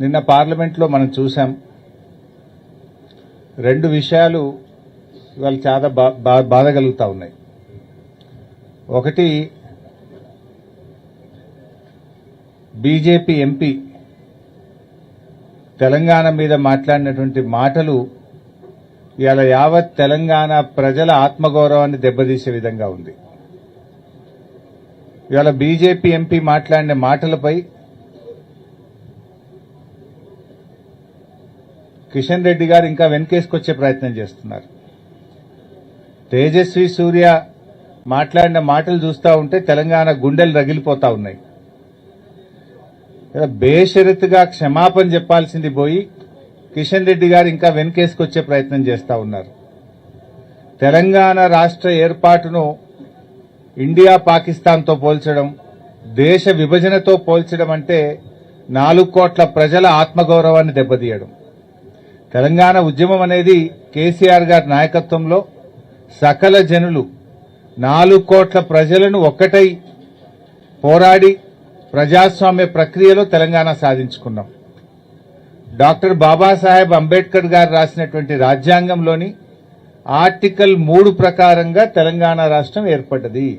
నిన్న పార్లమెంట్లో మనం చూసాం. రెండు విషయాలు ఇవాళ చాలా బాధ కలుగుతా ఉన్నాయి. ఒకటి, బీజేపీ ఎంపీ తెలంగాణ మీద మాట్లాడినటువంటి మాటలు ఇవాళ యావత్ తెలంగాణ ప్రజల ఆత్మగౌరవాన్ని దెబ్బతీసే విధంగా ఉంది. ఇవాళ బీజేపీ ఎంపీ మాట్లాడిన మాటలపై కిషన్ రెడ్డి గారు ఇంకా వెనకేసుకొచ్చే ప్రయత్నం చేస్తున్నారు. తేజస్వి సూర్య మాట్లాడిన మాటలు చూస్తూ ఉంటే తెలంగాణ గుండెలు రగిలిపోతా ఉన్నాయి. బేషరతుగా క్షమాపణ చెప్పాల్సింది పోయి కిషన్ రెడ్డి గారు ఇంకా వెనకేసుకొచ్చే ప్రయత్నం చేస్తా ఉన్నారు. తెలంగాణ రాష్ట్ర ఏర్పాటును ఇండియా పాకిస్తాన్తో పోల్చడం, దేశ విభజనతో పోల్చడం అంటే 4 కోట్ల ప్రజల ఆత్మగౌరవాన్ని దెబ్బతీయడం. తెలంగాణ ఉద్యమం అనేది కేసీఆర్ గారి నాయకత్వంలో సకల జనులు 4 కోట్ల ప్రజలను ఒక్కటై పోరాడి ప్రజాస్వామ్య ప్రక్రియలో తెలంగాణ సాధించుకున్నాం. డాక్టర్ బాబాసాహెబ్ అంబేద్కర్ గారు రాసినటువంటి రాజ్యాంగంలోని ఆర్టికల్ 3 ప్రకారంగా తెలంగాణ రాష్ట్రం ఏర్పడ్డది.